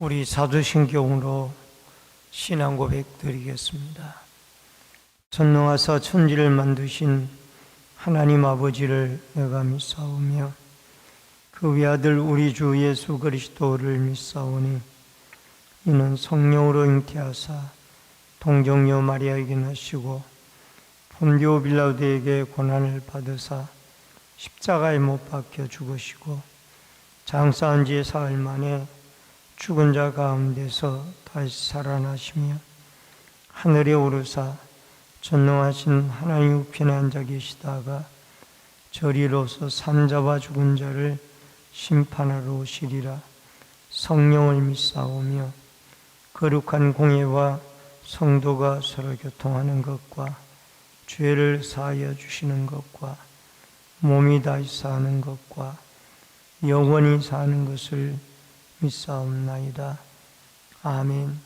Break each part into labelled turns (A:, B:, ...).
A: 우리 사도신경으로 신앙 고백 드리겠습니다. 전능하사 천지를 만드신 하나님 아버지를 내가 믿사오며 그 외아들 우리 주 예수 그리스도를 믿사오니 이는 성령으로 잉태하사 동정녀 마리아에게 나시고 본디오 빌라도에게 고난을 받으사 십자가에 못 박혀 죽으시고 장사한 지 사흘 만에 죽은 자 가운데서 다시 살아나시며 하늘에 오르사 전능하신 하나님 우편에 앉아 계시다가 저리로서 산자와 죽은 자를 심판하러 오시리라. 성령을 믿사오며 거룩한 공예와 성도가 서로 교통하는 것과 죄를 사하여 주시는 것과 몸이 다시 사는 것과 영원히 사는 것을 믿사옵나이다. 아멘.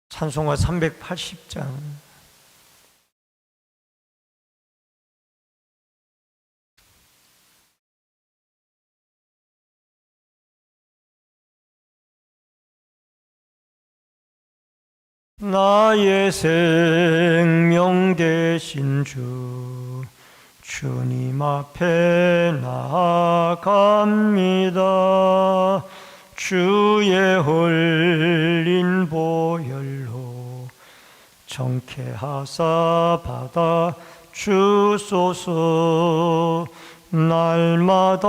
A: 찬송가 380장. 나의 생명 되신 주 주님 앞에 나아갑니다. 주의 흘린 보혈로 정케하사 받아 주소서. 날마다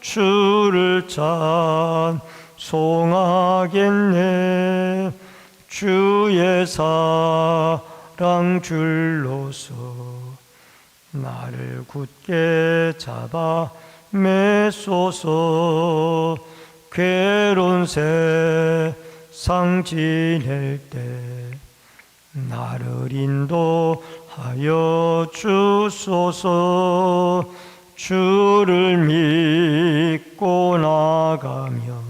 A: 주를 찬송하겠네. 주의 사랑 줄로서 나를 굳게 잡아 매소서. 괴로운 세상 지낼 때 나를 인도하여 주소서. 주를 믿고 나가면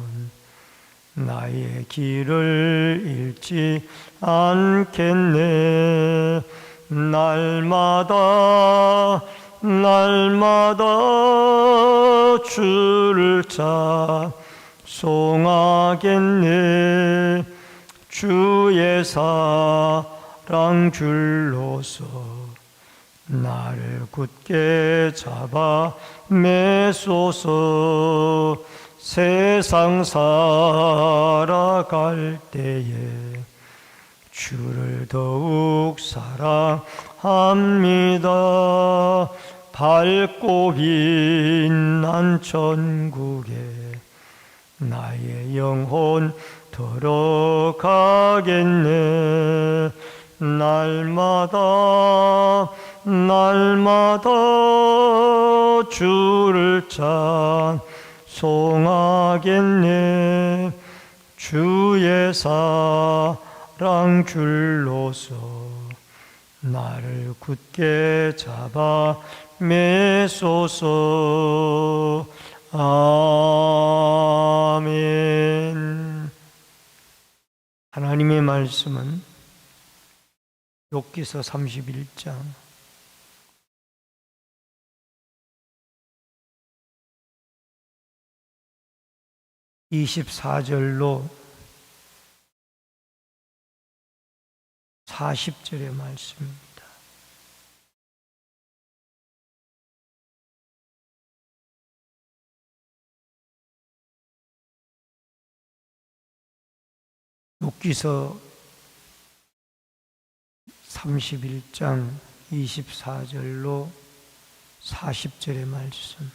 A: 나의 길을 잃지 않겠네. 날마다 주를 찬송하겠네. 주의 사랑 줄로서 나를 굳게 잡아 매소서. 세상 살아갈 때에 주를 더욱 사랑합니다. 밝고 빛난 천국에 나의 영혼 들어가겠네. 날마다 주를 찬송하겠네. 주의 사랑 줄로서 나를 굳게 잡아 매소서. 아멘. 하나님의 말씀은 욥기서 31장 24절로 40절의 말씀입니다. 욥기서 31장 24절로 40절의 말씀.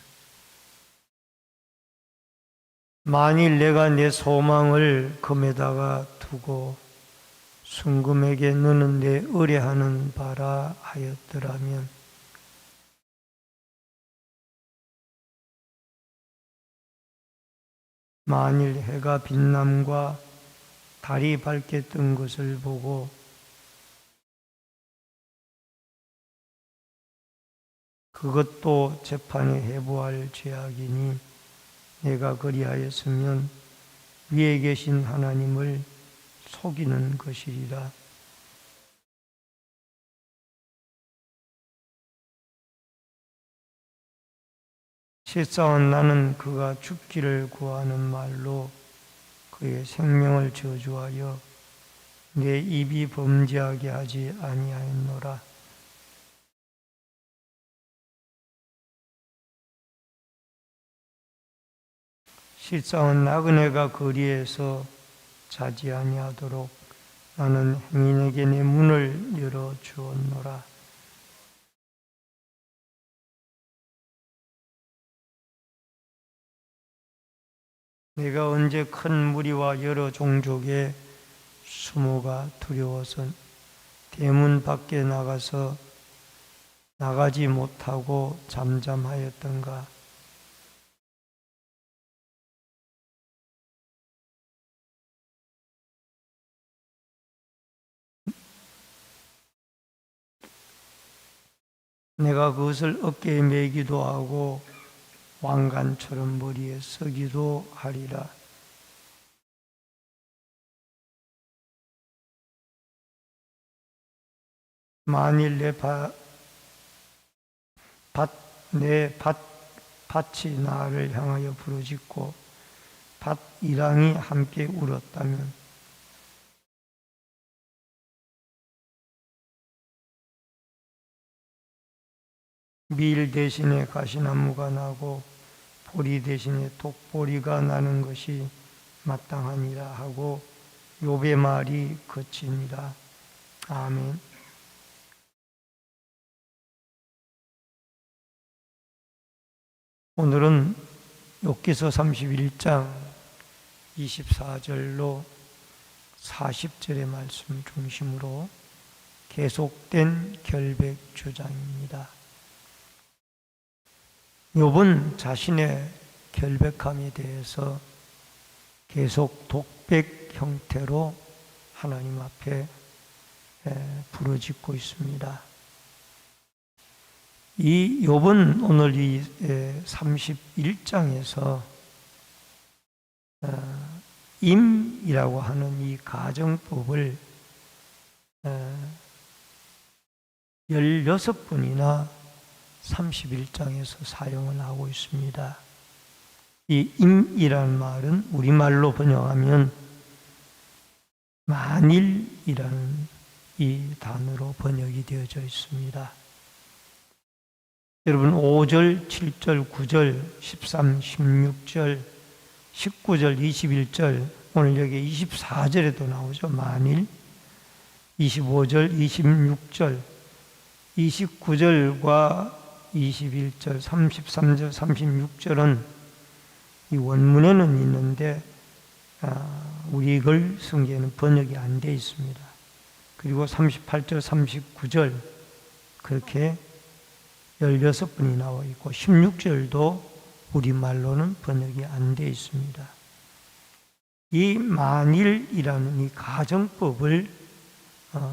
A: 만일 내가 내 소망을 금에다가 두고 순금에게 너는 내 의뢰하는 바라 하였더라면 만일 해가 빛남과 달이 밝게 뜬 것을 보고 그것도 재판에 해부할 죄악이니 내가 그리하였으면 위에 계신 하나님을 속이는 것이리라. 실상은 나는 그가 죽기를 구하는 말로 그의 생명을 저주하여 내 입이 범죄하게 하지 아니하였노라. 실상은 나그네가 거리에서 자지 아니하도록 나는 행인에게 내 문을 열어 주었노라. 내가 언제 큰 무리와 여러 종족의 수모가 두려워서 대문 밖에 나가지 못하고 잠잠하였던가. 내가 그것을 어깨에 매기도 하고 왕관처럼 머리에 쓰기도 하리라. 만일 내 밭이 나를 향하여 부르짖고 밭 이랑이 함께 울었다면 밀 대신에 가시나무가 나고 보리 대신에 독보리가 나는 것이 마땅하니라 하고 욥의 말이 그치니라. 아멘. 오늘은 욥기서 31장 24절로 40절의 말씀 중심으로 계속된 결백 주장입니다. 욥은 자신의 결백함에 대해서 계속 독백 형태로 하나님 앞에 부르짖고 있습니다. 이 욥은 오늘 이 31장에서 임이라고 하는 이 가정법을 16번이나 31장에서 사용을 하고 있습니다. 이 임이라는 말은 우리말로 번역하면 만일이라는 이 단어로 번역이 되어져 있습니다. 여러분 5절, 7절, 9절, 13, 16절, 19절, 21절, 오늘 여기 24절에도 나오죠. 만일 25절, 26절, 29절과 21절, 33절, 36절은 이 원문에는 있는데 우리 글 성경에는 번역이 안 되어 있습니다. 그리고 38절, 39절 그렇게 16번이 나와 있고 16절도 우리말로는 번역이 안 되어 있습니다. 이 만일이라는 이 가정법을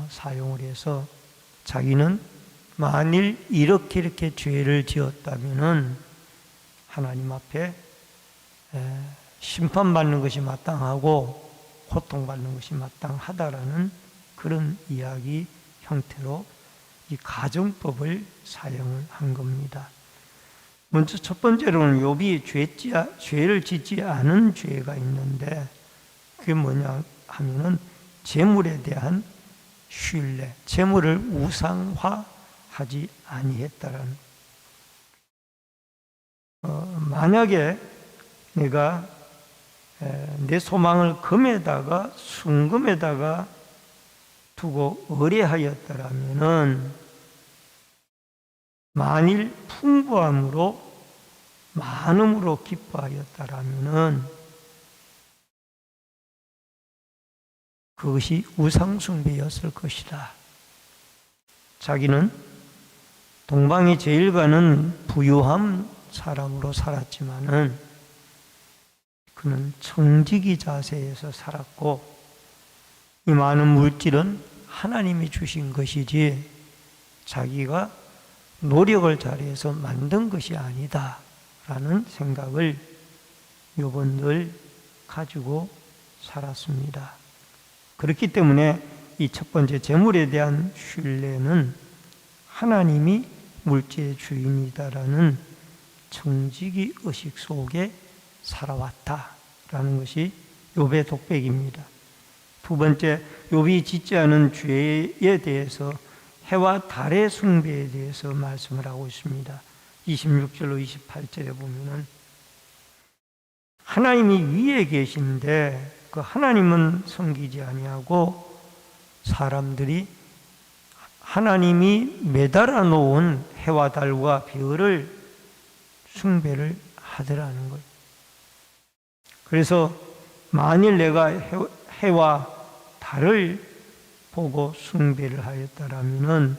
A: 사용을 해서 자기는 만일 이렇게 죄를 지었다면은 하나님 앞에 심판받는 것이 마땅하고 고통받는 것이 마땅하다라는 그런 이야기 형태로 이 가정법을 사용을 한 겁니다. 먼저 첫 번째로는 욥이 죄를 짓지 않은 죄가 있는데 그게 뭐냐 하면은 재물에 대한 신뢰, 재물을 우상화하지 아니했다라는. 만약에 내가 내 소망을 금에다가 순금에다가 두고 의뢰하였더라면은 만일 풍부함으로 많음으로 기뻐하였더라면은 그것이 우상숭배였을 것이다. 자기는 동방의 제일 가는 부유한 사람으로 살았지만은 그는 청지기 자세에서 살았고 이 많은 물질은 하나님이 주신 것이지 자기가 노력을 잘해서 만든 것이 아니다라는 생각을 욥은 늘 가지고 살았습니다. 그렇기 때문에 이 첫 번째 재물에 대한 신뢰는 하나님이 물질의 주인이다라는 청지기 의식 속에 살아왔다라는 것이 욥의 독백입니다. 두 번째, 욥이 짓지 않은 죄에 대해서, 해와 달의 숭배에 대해서 말씀을 하고 있습니다. 26절로 28절에 보면은 하나님이 위에 계신데 그 하나님은 섬기지 아니하고 사람들이 하나님이 매달아 놓은 해와 달과 별을 숭배를 하더라는 거예요. 그래서 만일 내가 해와 달을 보고 숭배를 하였다라면은,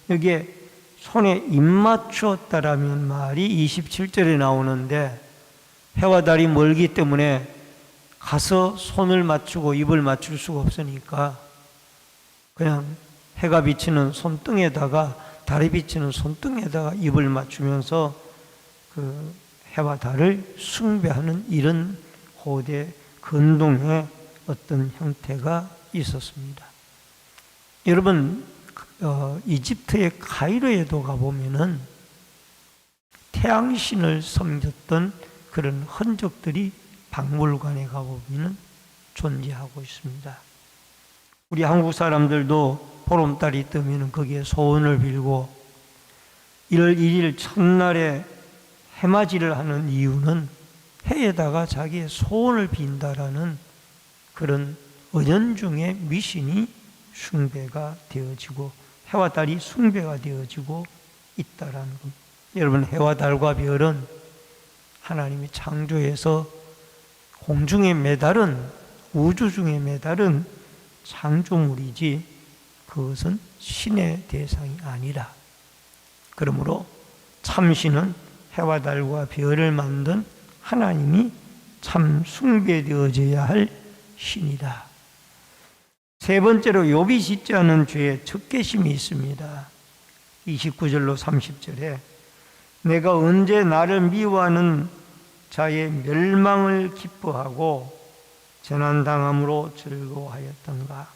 A: 여기에 손에 입 맞추었다라면 말이 27절에 나오는데, 해와 달이 멀기 때문에 가서 손을 맞추고 입을 맞출 수가 없으니까 그냥 해가 비치는 손등에다가 달이 비치는 손등에다가 입을 맞추면서 그 해와 달을 숭배하는 이런 고대 근동의 어떤 형태가 있었습니다. 여러분, 이집트의 카이로에도 가보면은 태양신을 섬겼던 그런 흔적들이 박물관에 가보면 존재하고 있습니다. 우리 한국 사람들도 보름달이 뜨면 거기에 소원을 빌고 1월 1일 첫날에 해맞이를 하는 이유는 해에다가 자기의 소원을 빈다라는 그런 은연중의 미신이 숭배가 되어지고 해와 달이 숭배가 되어지고 있다라는 겁니다. 여러분, 해와 달과 별은 하나님이 창조해서 공중에 매달은, 우주 중에 매달은 창조물이지 그것은 신의 대상이 아니라, 그러므로 참신은 해와 달과 별을 만든 하나님이 참 숭배되어져야 할 신이다. 세 번째로, 욥이 짓지 않은 죄에 적개심이 있습니다. 29절로 30절에 내가 언제 나를 미워하는 자의 멸망을 기뻐하고 재난당함으로 즐거워하였던가.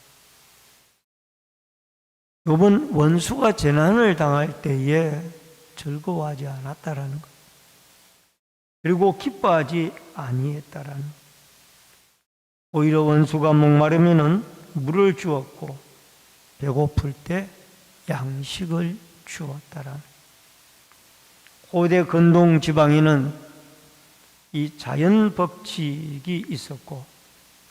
A: 욥은 원수가 재난을 당할 때에 즐거워하지 않았다라는 것, 그리고 기뻐하지 아니했다라는 것. 오히려 원수가 목마르면은 물을 주었고 배고플 때 양식을 주었다라는 것. 고대 근동 지방에는 이 자연 법칙이 있었고,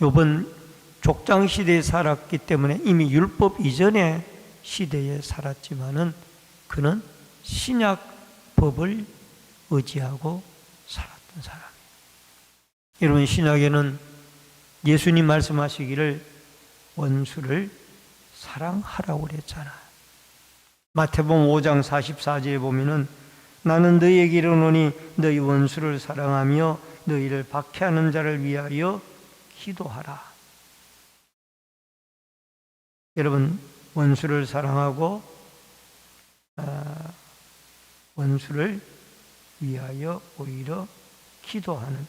A: 욥은 족장 시대에 살았기 때문에 이미 율법 이전의 시대에 살았지만은 그는 신약법을 의지하고 살았던 사람이에요. 여러분, 신약에는 예수님 말씀하시기를 원수를 사랑하라고 그랬잖아요. 마태복음 5장 44절에 보면은 나는 너희에게 이르노니 너희 원수를 사랑하며 너희를 박해하는 자를 위하여 기도하라. 여러분, 원수를 사랑하고 원수를 위하여 오히려 기도하는.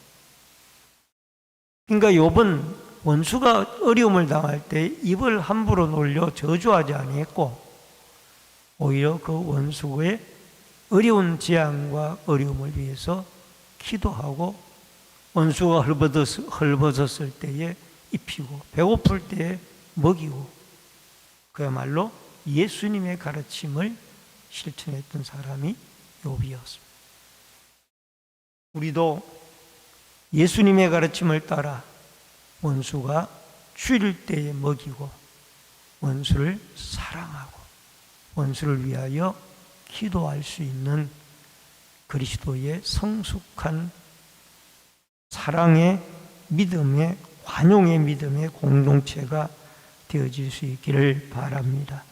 A: 그러니까 욥은 원수가 어려움을 당할 때 입을 함부로 놀려 저주하지 아니했고, 오히려 그 원수의 어려운 재앙과 어려움을 위해서 기도하고, 원수가 헐벗었을 때에 입히고 배고플 때에 먹이고, 그야말로 예수님의 가르침을 실천했던 사람이 욥이었습니다. 우리도 예수님의 가르침을 따라 원수가 줄일 때에 먹이고, 원수를 사랑하고, 원수를 위하여 기도할 수 있는 그리스도의 성숙한 사랑의 믿음의, 관용의 믿음의 공동체가 되어질 수 있기를 바랍니다.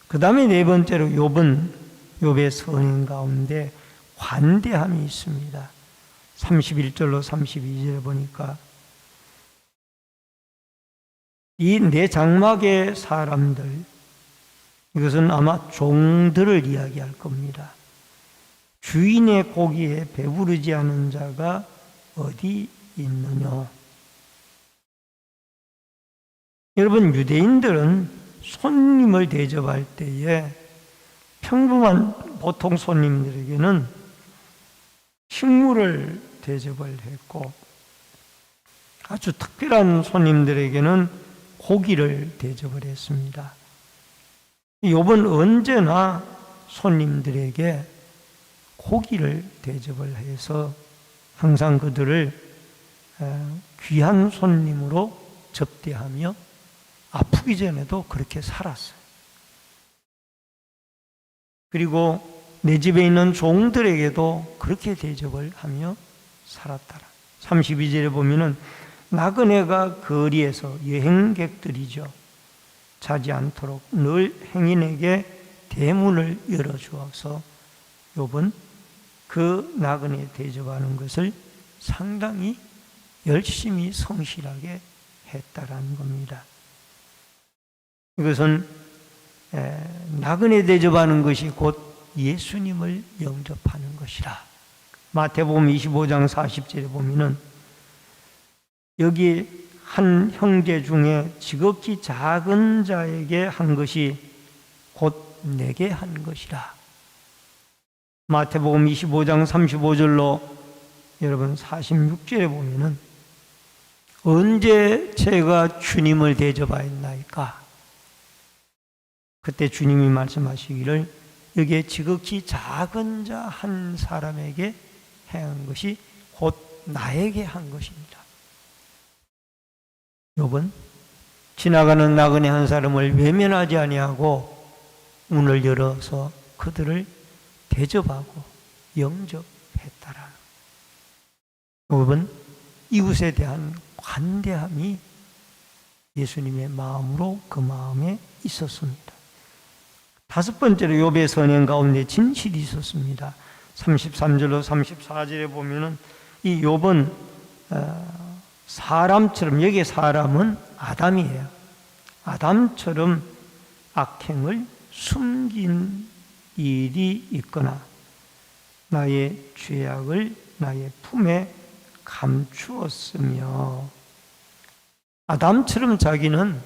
A: 그 다음에 네 번째로, 욥의 선행 가운데 관대함이 있습니다. 31절로 32절에 보니까 이 네 장막의 사람들, 이것은 아마 종들을 이야기할 겁니다. 주인의 고기에 배부르지 않은 자가 어디 있느냐. 여러분, 유대인들은 손님을 대접할 때에 평범한 보통 손님들에게는 식물을 대접을 했고, 아주 특별한 손님들에게는 고기를 대접을 했습니다. 욥은 언제나 손님들에게 고기를 대접을 해서 항상 그들을 귀한 손님으로 접대하며 아프기 전에도 그렇게 살았어요. 그리고 내 집에 있는 종들에게도 그렇게 대접을 하며 살았더라. 32절에 보면은 나그네가 거리에서 여행객들이죠. 자지 않도록 늘 행인에게 대문을 열어주어서 욥은 그 나그네 대접하는 것을 상당히 열심히 성실하게 했다라는 겁니다. 이것은 나그네 대접하는 것이 곧 예수님을 영접하는 것이라. 마태복음 25장 40절에 보면은 여기 한 형제 중에 지극히 작은 자에게 한 것이 곧 내게 한 것이라. 마태복음 25장 35절로 여러분 46절에 보면은 언제 제가 주님을 대접하였나이까? 그때 주님이 말씀하시기를 여기에 지극히 작은 자 한 사람에게 행한 것이 곧 나에게 한 것입니다. 욥은 지나가는 나그네 한 사람을 외면하지 아니하고 문을 열어서 그들을 대접하고 영접했다라. 욥은 이웃에 대한 관대함이 예수님의 마음으로 그 마음에 있었습니다. 다섯 번째로 욥의 선행 가운데 진실이 있었습니다. 33절로 34절에 보면은 이 욥은 사람처럼, 여기에 사람은 아담이에요. 아담처럼 악행을 숨긴 일이 있거나 나의 죄악을 나의 품에 감추었으며, 아담처럼 자기는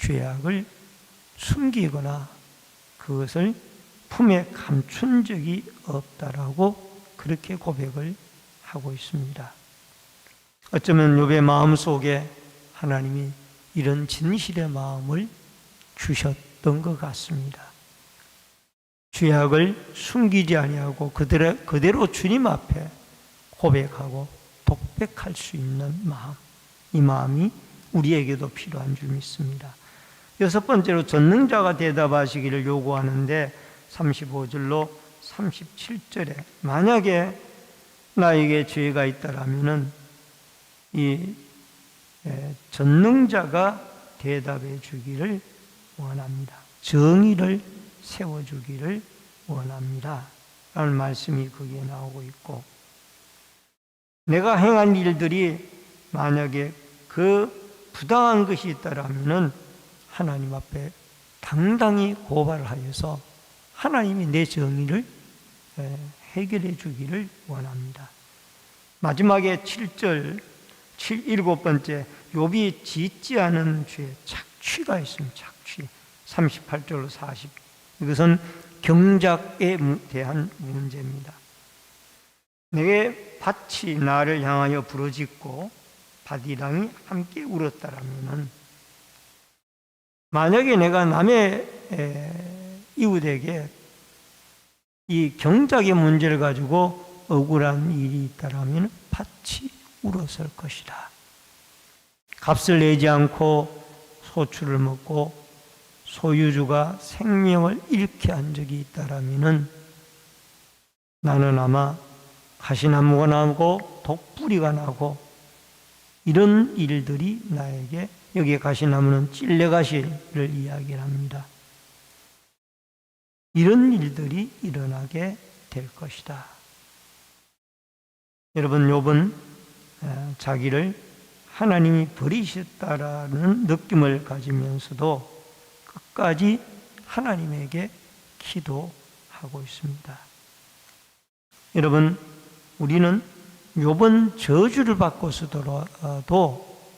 A: 죄악을 숨기거나 그것을 품에 감춘 적이 없다라고 그렇게 고백을 하고 있습니다. 어쩌면 욥의 마음속에 하나님이 이런 진실의 마음을 주셨던 것 같습니다. 죄악을 숨기지 아니하고 그대로 주님 앞에 고백하고 독백할 수 있는 마음, 이 마음이 우리에게도 필요한 줄 믿습니다. 여섯 번째로 전능자가 대답하시기를 요구하는데 35절로 37절에 만약에 나에게 죄가 있다라면은 이 전능자가 대답해 주기를 원합니다. 정의를 세워주기를 원합니다. 라는 말씀이 거기에 나오고 있고, 내가 행한 일들이 만약에 그 부당한 것이 있다라면은 하나님 앞에 당당히 고발하여서 하나님이 내 정의를 해결해 주기를 원합니다. 마지막에 7절, 일곱 번째, 욥이 짓지 않은 죄, 착취가 있습니다. 착취. 38절로 40. 이것은 경작에 대한 문제입니다. 내게 밭이 나를 향하여 부르짖고 밭이랑이 함께 울었다라면은, 만약에 내가 남의 이웃에게 이 경작의 문제를 가지고 억울한 일이 있다라면 밭이 울었을 것이다. 값을 내지 않고 소출을 먹고 소유주가 생명을 잃게 한 적이 있다라면 나는 아마 가시나무가 나고 독뿌리가 나고 이런 일들이 나에게, 여기에 가시나무는 찔레가시를 이야기합니다. 이런 일들이 일어나게 될 것이다. 여러분, 욥은 자기를 하나님이 버리셨다라는 느낌을 가지면서도 끝까지 하나님에게 기도하고 있습니다. 여러분, 우리는 욥은 저주를 받고서도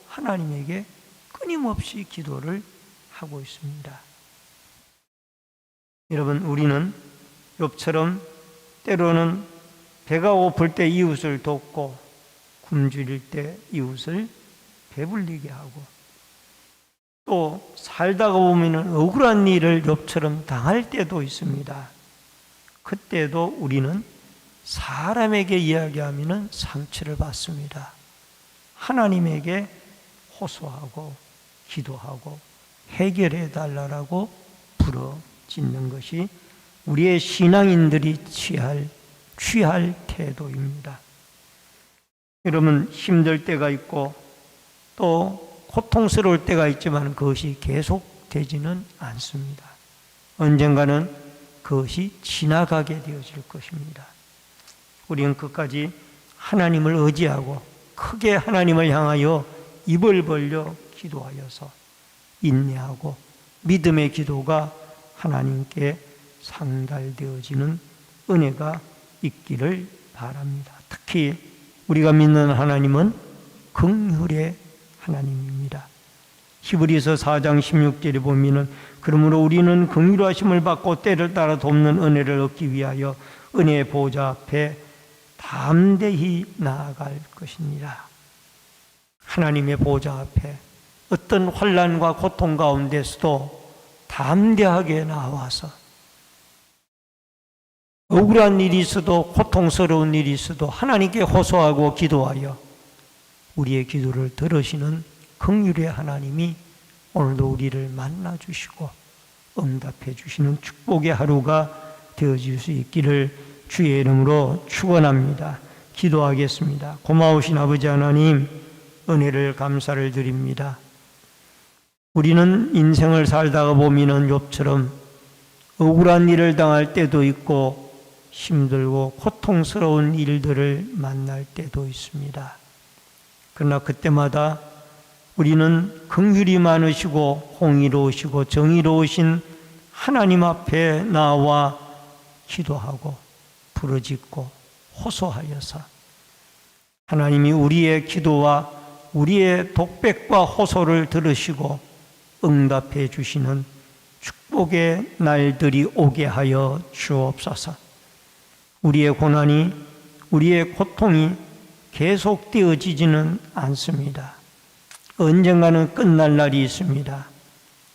A: 하나님에게 끊임없이 기도를 하고 있습니다. 여러분, 우리는 욥처럼 때로는 배가 고플 때 이웃을 돕고 굶주릴 때 이웃을 배불리게 하고, 또 살다가 보면 억울한 일을 욥처럼 당할 때도 있습니다. 그때도 우리는 사람에게 이야기하면 상처를 받습니다. 하나님에게 호소하고 기도하고 해결해 달라고 부르짖는 것이 우리의 신앙인들이 취할 태도입니다. 여러분, 힘들 때가 있고 또 고통스러울 때가 있지만 그것이 계속되지는 않습니다. 언젠가는 그것이 지나가게 되어질 것입니다. 우리는 끝까지 하나님을 의지하고 크게 하나님을 향하여 입을 벌려 기도하여서 인내하고 믿음의 기도가 하나님께 상달되어지는 은혜가 있기를 바랍니다. 특히 우리가 믿는 하나님은 긍휼의 하나님입니다. 히브리서 4장 16절에 보면은 그러므로 우리는 긍휼하심을 받고 때를 따라 돕는 은혜를 얻기 위하여 은혜의 보좌 앞에 담대히 나아갈 것입니다. 하나님의 보좌 앞에 어떤 환난과 고통 가운데서도 담대하게 나와서 억울한 일이 있어도 고통스러운 일이 있어도 하나님께 호소하고 기도하여 우리의 기도를 들으시는 긍휼의 하나님이 오늘도 우리를 만나주시고 응답해 주시는 축복의 하루가 되어질 수 있기를 주의 이름으로 축원합니다. 기도하겠습니다. 고마우신 아버지 하나님, 은혜를 감사를 드립니다. 우리는 인생을 살다가 보면은 욥처럼 억울한 일을 당할 때도 있고 힘들고 고통스러운 일들을 만날 때도 있습니다. 그러나 그때마다 우리는 긍휼이 많으시고 공의로우시고 정의로우신 하나님 앞에 나와 기도하고 부르짖고 호소하여서 하나님이 우리의 기도와 우리의 독백과 호소를 들으시고 응답해 주시는 축복의 날들이 오게 하여 주옵소서. 우리의 고난이, 우리의 고통이 계속되어지지는 않습니다. 언젠가는 끝날 날이 있습니다.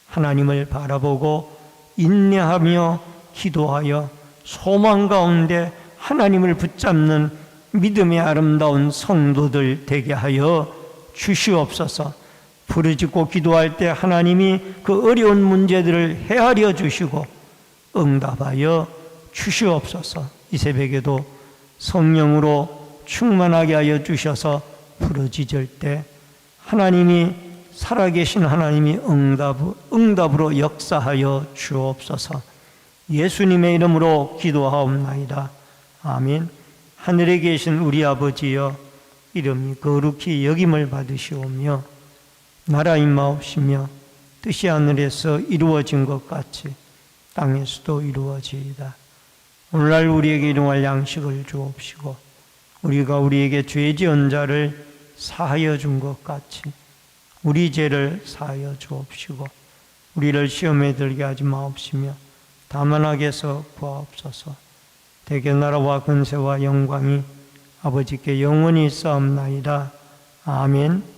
A: 하나님을 바라보고 인내하며 기도하여 소망 가운데 하나님을 붙잡는 믿음의 아름다운 성도들 되게 하여 주시옵소서. 부르짖고 기도할 때 하나님이 그 어려운 문제들을 헤아려 주시고 응답하여 주시옵소서. 이 새벽에도 성령으로 충만하게 하여 주셔서 부르짖을 때 하나님이 살아계신 하나님이 응답으로 역사하여 주옵소서. 예수님의 이름으로 기도하옵나이다. 아멘. 하늘에 계신 우리 아버지여, 이름이 거룩히 여김을 받으시오며 나라 임하옵시며 뜻이 하늘에서 이루어진 것 같이 땅에서도 이루어지이다. 오늘날 우리에게 일용할 양식을 주옵시고 우리가 우리에게 죄 지은 자를 사하여 준 것 같이 우리 죄를 사하여 주옵시고 우리를 시험에 들게 하지 마옵시며 다만 악에서 구하옵소서. 대개 나라와 근세와 영광이 아버지께 영원히 있사옵나이다. 아멘.